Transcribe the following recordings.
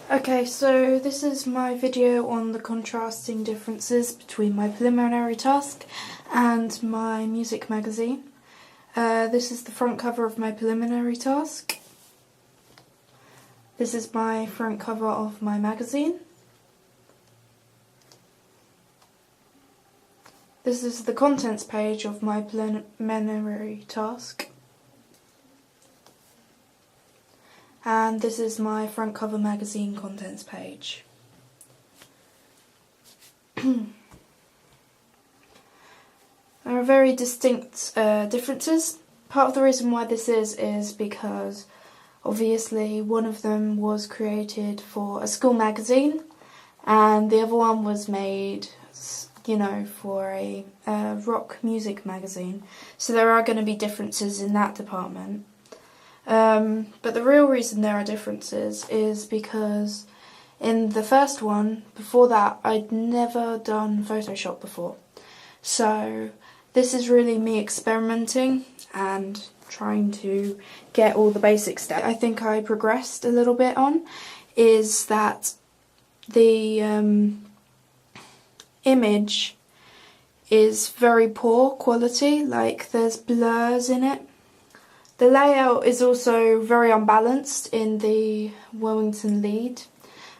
Okay, so this is my video on the contrasting differences between my preliminary task and my music magazine. This is the front cover of my preliminary task. This is my front cover of my magazine. This is the contents page of my preliminary task. And this is my front cover magazine contents page. There are very distinct differences. Part of the reason why this is because obviously one of them was created for a school magazine and the other one was made, for a rock music magazine. So there are going to be differences in that department. But the real reason there are differences is because in the first one, before that, I'd never done Photoshop before. So this is really me experimenting and trying to get all the basic steps. I think I progressed a little bit on is that the image is very poor quality, like there's blurs in it. The layout is also very unbalanced in the Wilmington lead.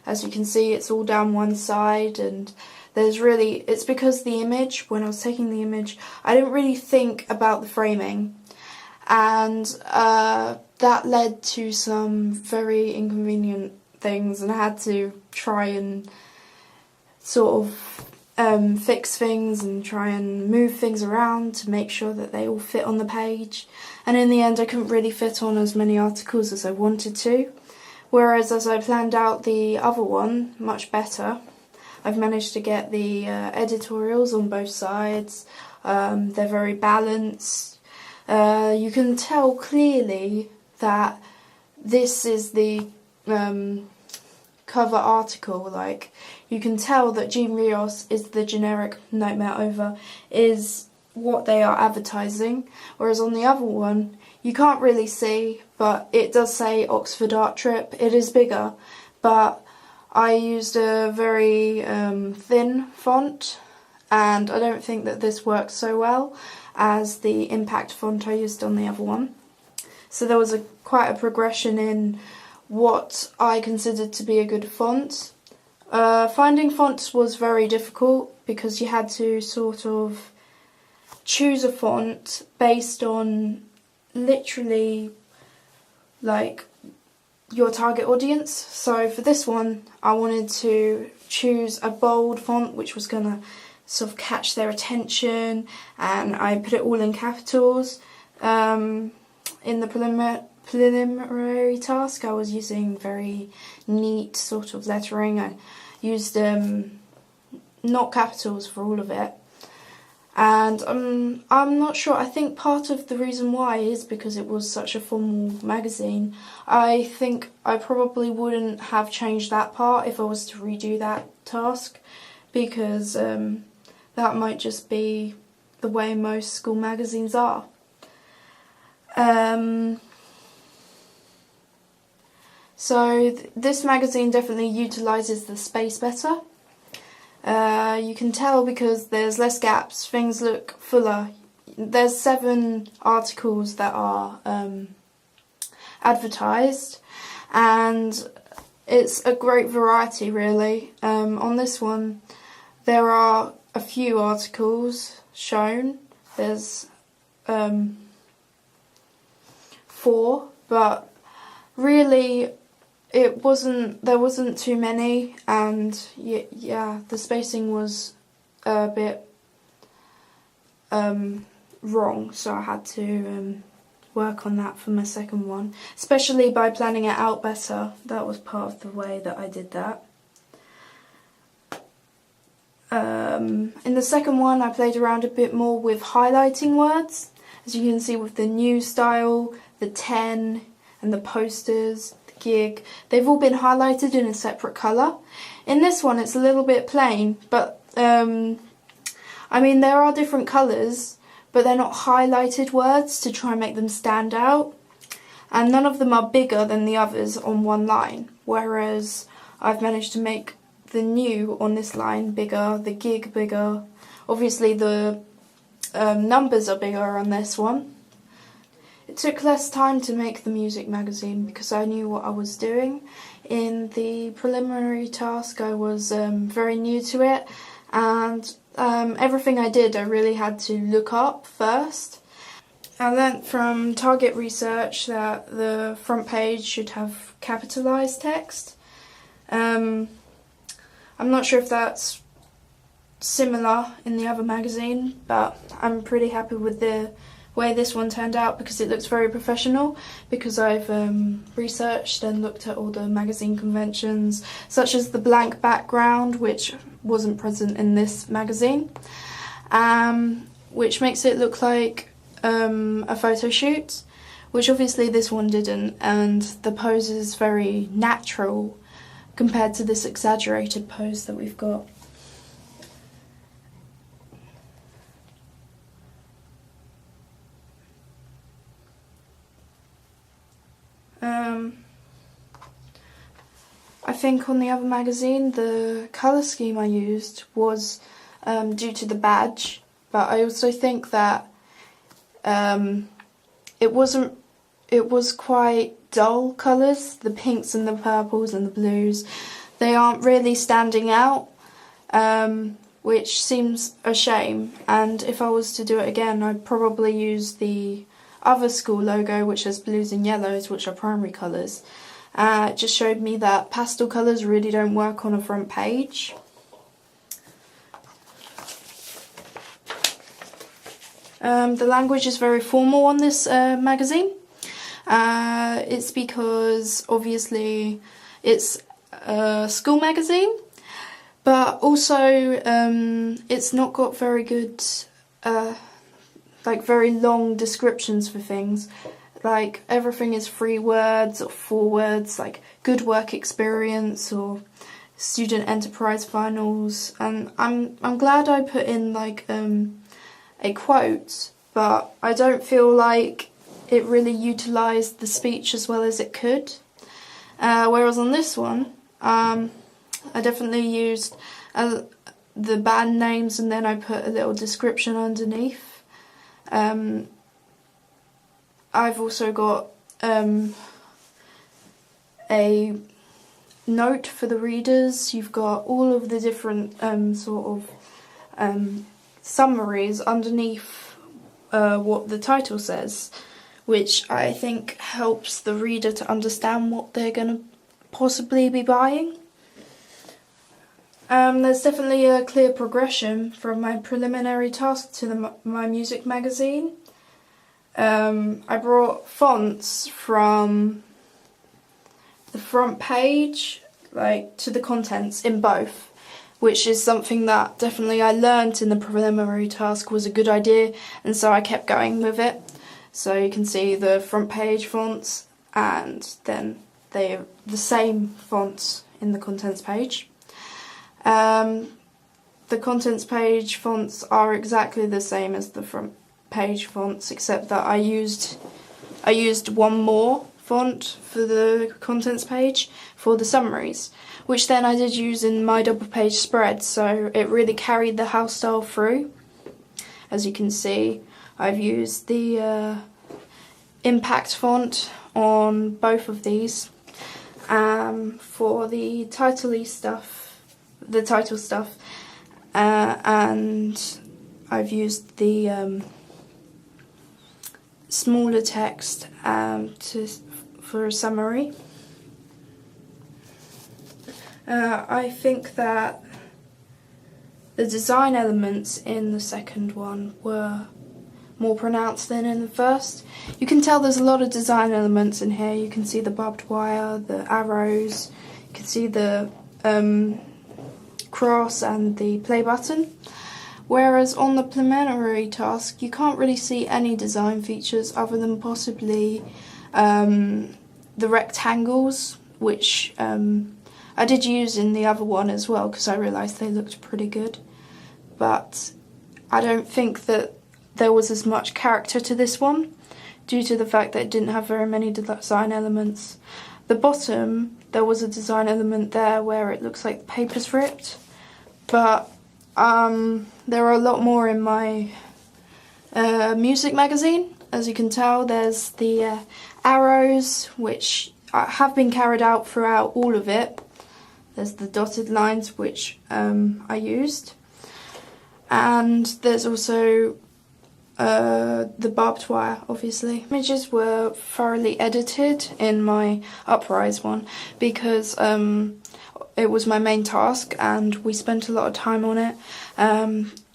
As you can see, it's all down one side, and it's because the image, when I was taking the image, I didn't really think about the framing, and that led to some very inconvenient things, and I had to try and sort of fix things and try and move things around to make sure that they all fit on the page. And in the end I couldn't really fit on as many articles as I wanted to. Whereas as I planned out the other one much better, I've managed to get the editorials on both sides. They're very balanced. You can tell clearly that this is the cover article. Like, you can tell that Jean Rios is the generic Nightmare Over, is what they are advertising, whereas on the other one you can't really see, but it does say Oxford Art Trip. It is bigger, but I used a very thin font, and I don't think that this works so well as the impact font I used on the other one. So there was quite a progression in what I considered to be a good font. Finding fonts was very difficult because you had to sort of choose a font based on literally like your target audience. So for this one I wanted to choose a bold font which was going to sort of catch their attention, and I put it all in capitals. In the preliminary task I was using very neat sort of lettering. I used not capitals for all of it, and I'm not sure. I think part of the reason why is because it was such a formal magazine. I think I probably wouldn't have changed that part if I was to redo that task, because that might just be the way most school magazines are. So this magazine definitely utilises the space better. You can tell because there's less gaps, things look fuller. There's 7 articles that are advertised, and it's a great variety really. On this one there are a few articles shown. There's 4, but really there wasn't too many, and yeah, the spacing was a bit wrong, so I had to work on that for my second one, especially by planning it out better. That was part of the way that I did that. In the second one I played around a bit more with highlighting words, as you can see with the new style, the 10 and the posters, the gig. They've all been highlighted in a separate colour. In this one it's a little bit plain, but I mean there are different colours, but they're not highlighted words to try and make them stand out. And none of them are bigger than the others on one line, whereas I've managed to make the new on this line bigger, the gig bigger. Obviously the numbers are bigger on this one. It took less time to make the music magazine because I knew what I was doing. In the preliminary task I was very new to it, and everything I did I really had to look up first. I learnt from Target Research that the front page should have capitalised text. I'm not sure if that's similar in the other magazine, but I'm pretty happy with the way this one turned out because it looks very professional, because I've researched and looked at all the magazine conventions, such as the blank background, which wasn't present in this magazine, which makes it look like a photo shoot, which obviously this one didn't, and the pose is very natural compared to this exaggerated pose that we've got. I think on the other magazine the colour scheme I used was due to the badge, but I also think that it was quite dull colours. The pinks and the purples and the blues, they aren't really standing out, which seems a shame, and if I was to do it again I'd probably use the other school logo, which has blues and yellows, which are primary colours. It just showed me that pastel colours really don't work on a front page. The language is very formal on this magazine. It's because obviously it's a school magazine, but also it's not got very good, like very long descriptions for things. Like everything is 3 words or 4 words, like good work experience or student enterprise finals. And I'm glad I put in like a quote, but I don't feel like it really utilised the speech as well as it could. Whereas on this one, I definitely used the band names and then I put a little description underneath. I've also got a note for the readers. You've got all of the different sort of summaries underneath what the title says, which I think helps the reader to understand what they're going to possibly be buying. There's definitely a clear progression from my preliminary task to my music magazine. I brought fonts from the front page to the contents in both, which is something that definitely I learnt in the preliminary task was a good idea, and so I kept going with it. So you can see the front page fonts and then they're the same fonts in the contents page. The contents page fonts are exactly the same as the front page fonts, except that I used one more font for the contents page for the summaries, which then I did use in my double page spread, so it really carried the house style through. As you can see, I've used the impact font on both of these. For the title stuff, and I've used the smaller text for a summary. I think that the design elements in the second one were more pronounced than in the first. You can tell there's a lot of design elements in here. You can see the barbed wire, the arrows, you can see the cross and the play button. Whereas on the preliminary task you can't really see any design features other than possibly the rectangles, which I did use in the other one as well because I realised they looked pretty good. But I don't think that there was as much character to this one due to the fact that it didn't have very many design elements. The bottom there was a design element there where it looks like the paper's ripped. But there are a lot more in my music magazine. As you can tell, there's the arrows, which have been carried out throughout all of it. There's the dotted lines, which I used. And there's also the barbed wire, obviously. Images were thoroughly edited in my Uprise one because it was my main task and we spent a lot of time on it.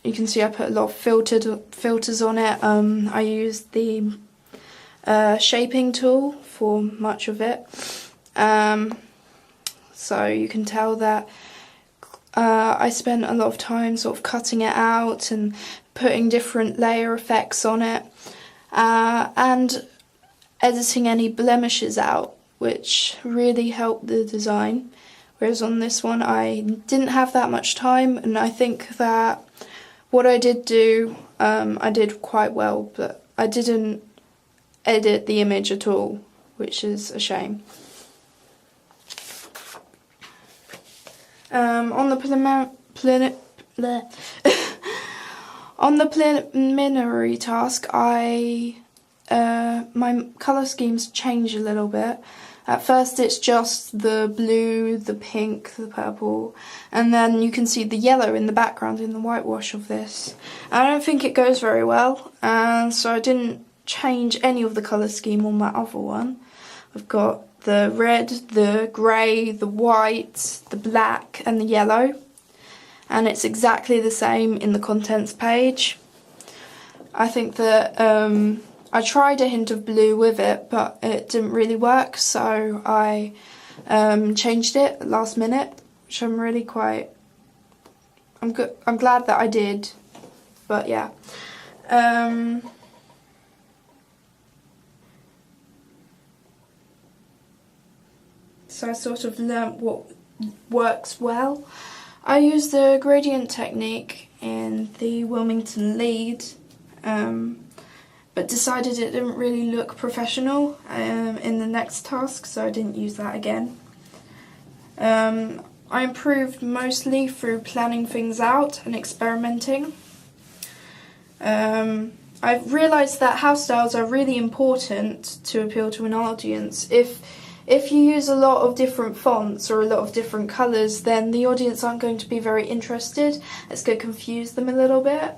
You can see I put a lot of filters on it. I used the shaping tool for much of it. So you can tell that I spent a lot of time sort of cutting it out and putting different layer effects on it and editing any blemishes out, which really helped the design. Whereas on this one I didn't have that much time, and I think that what I did do, I did quite well, but I didn't edit the image at all, which is a shame. On the preliminary task, my colour schemes change a little bit. At first it's just the blue, the pink, the purple, and then you can see the yellow in the background in the whitewash of this. I don't think it goes very well, and so I didn't change any of the colour scheme on my other one. I've got the red, the grey, the white, the black and the yellow, and it's exactly the same in the contents page. I think that I tried a hint of blue with it, but it didn't really work, so I changed it at last minute, which I'm really I'm glad that I did, but yeah. So I sort of learnt what works well. I used the gradient technique in the Wilmington lead, but decided it didn't really look professional in the next task, so I didn't use that again. I improved mostly through planning things out and experimenting. I've realised that house styles are really important to appeal to an audience. If you use a lot of different fonts or a lot of different colours, then the audience aren't going to be very interested. It's going to confuse them a little bit.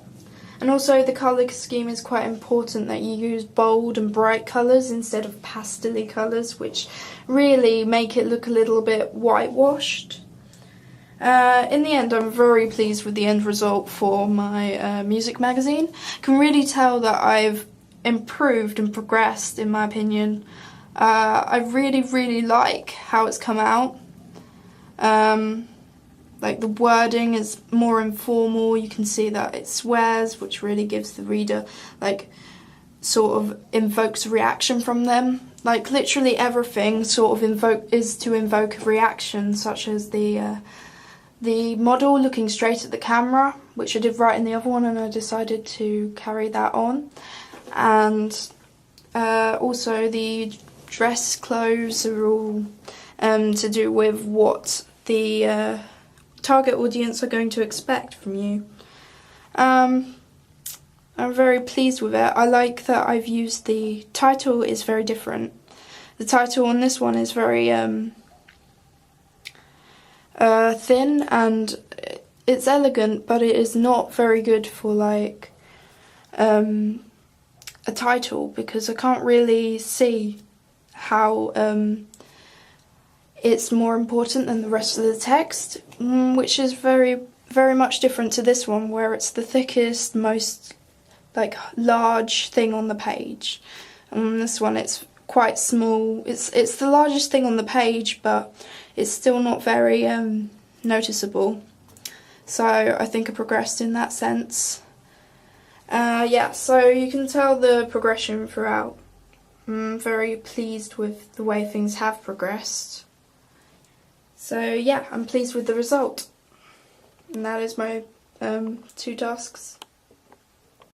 And also the colour scheme is quite important, that you use bold and bright colours instead of pastel-y colours, which really make it look a little bit whitewashed. In the end, I'm very pleased with the end result for my music magazine. I can really tell that I've improved and progressed, in my opinion. I really like how it's come out. Like the wording is more informal. You can see that it swears, which really gives the reader, like, sort of invokes a reaction from them. Like literally everything sort of is to invoke a reaction, such as the model looking straight at the camera, which I did right in the other one, and I decided to carry that on. And also the dress clothes are all to do with what the target audience are going to expect from you. I'm very pleased with it. I like that I've used the title is very different. The title on this one is very thin, and it's elegant, but it is not very good for like a title, because I can't really see how it's more important than the rest of the text, which is very much different to this one, where it's the thickest, most like large thing on the page. And this one, it's quite small. It's the largest thing on the page, but it's still not very noticeable. So I think I progressed in that sense. Yeah, so you can tell the progression throughout. I'm very pleased with the way things have progressed. So yeah, I'm pleased with the result. And that is my 2 tasks.